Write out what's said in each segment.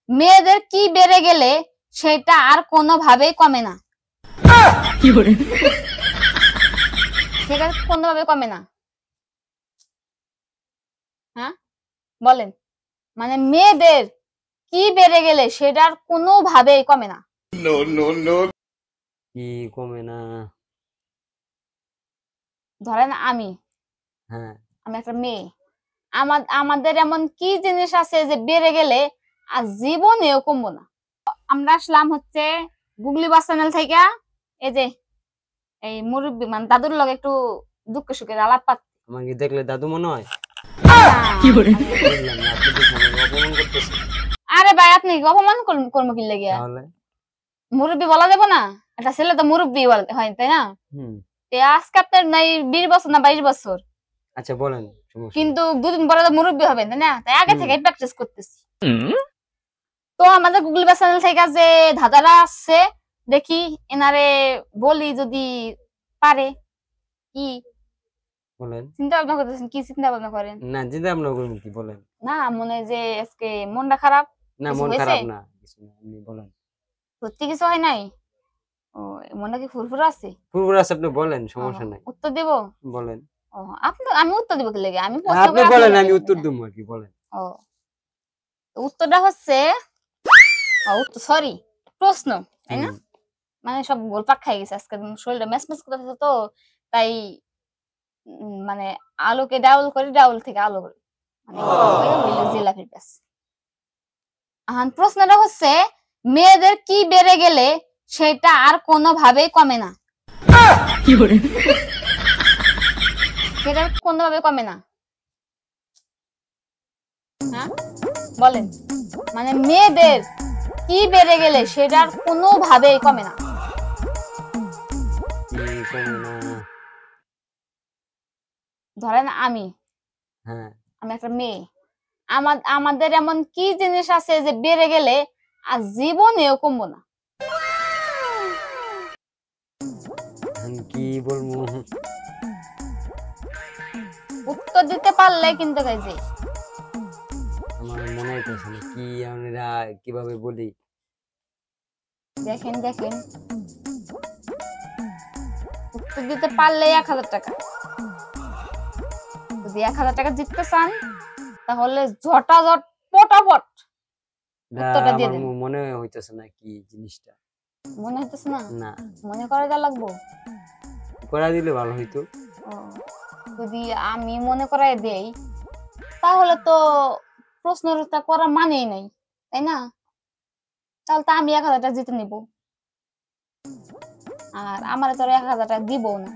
মেয়েদের কি বেড়ে গেলে সেটা আর কোনোভাবেই কমে না। সেটা কোনোভাবে কমে না। হ্যাঁ বলেন, মানে মেয়েদের কি বেড়ে গেলে সেটা আর কোনোভাবেই কমে না। কি কমে না? ধরেন আমি হ্যাঁ, একটা মেয়ে, আমাদের এমন কি জিনিস আছে যে বেড়ে গেলে আর জীবনেও কমবো না। আমরা আসলাম হচ্ছে গুগলি বাস চ্যানেল থেকে, এই যে এই মুরব্বী মানে দাদুর লগে একটু দুঃখ সুখের আলাপ পাত। আমাকে দেখলে দাদু মনে হয়? বুঝলাম না, আপনি দেখে আমাকে অপমান করতেছেন। আরে ভাই আপনি কি অপমান করবো কি লেগিয়া? তাহলে মুরব্বী বলা যাবে না? একটা ছেলে তো মুরব্বী হয় তাই না? আজকে আপনার নাই 20 বছর না 22 বছর, আচ্ছা বলেন, সমস্যা নেই। কিন্তু দুদিন পরে তো মুরব্বী হবেন তাই না? তাই আগে থেকে প্র্যাকটিস করতেছি। তো আমাদের গুগল বাস চ্যানেল থেকে যে দাদারা আসছে, দেখি এনারে বলি যদি পারে। কি বলেন। চিন্তা ভাবনা করতেছেন? কি চিন্তা ভাবনা করেন? না, চিন্তা ভাবনা করবেন কি, বলেন। না মনে হয় যে আজকে মনটা খারাপ, না, কিছু মন হয়েছে? খারাপ না, কিছু না, আপনি বলেন। সত্যি কিছু হয় নাই? ও, মনটা কি ফুরফুরা আছে? ফুরফুরা আছে, আপনি বলেন, সমস্যা নাই। উত্তর দেব? বলেন। ও, আমি উত্তর দিব কি লাগে? আমি প্রশ্ন আপনি করে বলেন, আমি উত্তর দেবো আর কি, বলেন। ও, উত্তরটা হচ্ছে, সরি, প্রশ্ন, তাই না? মানে সব গোলপাক খাই গেছে আজকে, শরীরটা ম্যাচম্যাচ করতেছে তো, তাই মানে আলুকে ডাউল করে, ডাউল থেকে আলু করে, মানে হইল জিলাপির প্যাচ। প্রশ্নটা হচ্ছে, মেয়েদের কি বেড়ে গেলে সেটা আর কোনোভাবেই কমে না। সেটা কোনোভাবে কমে না। হ্যাঁ বলেন, মানে মেয়েদের কি বেড়ে গেলে সেটা আর কোনোভাবেই কমে না। কি কমে না? ধরেন আমি একটা মেয়ে, আমাদের এমন কি জিনিস আছে যে বেড়ে গেলে আর জীবনেও কমবো না। কি বলবো? উত্তর দিতে পারলে কিন্তু গাইছে আমার মনে হইতেছে না কি আমরা কিভাবে বলি। দেখেন দেখেন, উত্তর দিতে পারলে 1000 টাকা। যদি 1000 টাকা জিততে চান তাহলে ঝটাঝট পটাপট উত্তরটা দিয়ে আমার দেন। মনে হইতেছে না কি জিনিসটা। মনে হইতেছে না? না, মনে করা যা লাগবো। করা দিলে ভালো হইতো। যদি আমি মনে করাই দেই তাহলে তো প্রশ্নটা করা মানেই নাই, তাই না? তাহলে তো আমি 1000 টাকা জিতে নিব, আর আমার তো 1000 টাকা দিব না,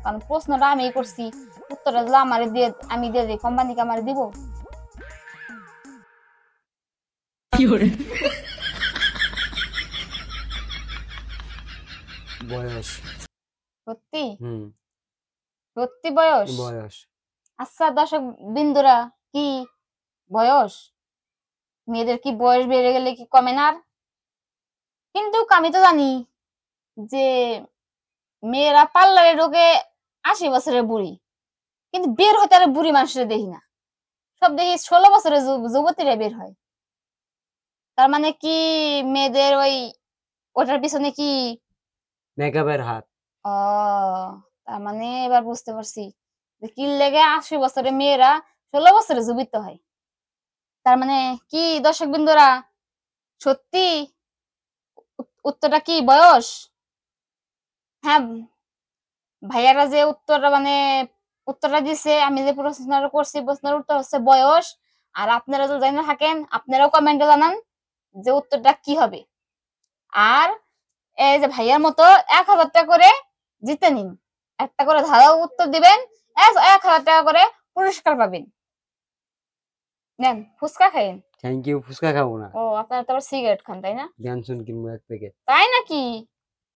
কারণ প্রশ্নটা আমি করছি। উত্তরটা যদি আমারে দিয়ে আমি দিয়ে দিই, কোম্পানিকে আমার দিব? বয়স। সত্যি? সত্যি বয়স? বয়স। আচ্ছা দর্শক বিন্দুরা, কি বয়স? মেয়েদের কি বয়স বেড়ে গেলে কি কমে না? কিন্তু আমি তো জানি যে মেয়েরা পার্লারে ঢোকে 80 বছরের বুড়ি, কিন্তু বের হতে আর বুড়ি মানুষের দেখি না, সব দেখি 16 বছরের যুবতীরা বের হয়। তার মানে কি মেয়েদের ওটার পিছনে কি মেকআপের হাত? ও, তার মানে এবার বুঝতে পারছি যে কি লেগে 80 বছরের মেয়েরা 16 বছরে জীবিত হয়। তার মানে কি দর্শক বিন্দুরা, সত্যি উত্তরটা কি বয়স? হ্যাঁ, ভাইয়ারা যে উত্তরটা মানে উত্তরটা দিছে, আমি যে প্রশ্নটা করছি প্রশ্নের উত্তর হচ্ছে বয়স। আর আপনারা যদি জানা থাকেন আপনারাও কমেন্টে জানান যে উত্তরটা কি হবে। আর এই যে ভাইয়ার মতো 1000 টাকা করে জিতে নিন, একটা করে ধাঁধাও উত্তর দিবেন, 1000 টাকা করে পুরস্কার পাবেন। নেন ফুচকা খাইন। থ্যাংক ইউ, ফুচকা খাবো না। ও, আপনারা তো আবার সিগারেট খান তাই না? জ্ঞানশুন কিনবো 1 প্যাকেট। তাই নাকি?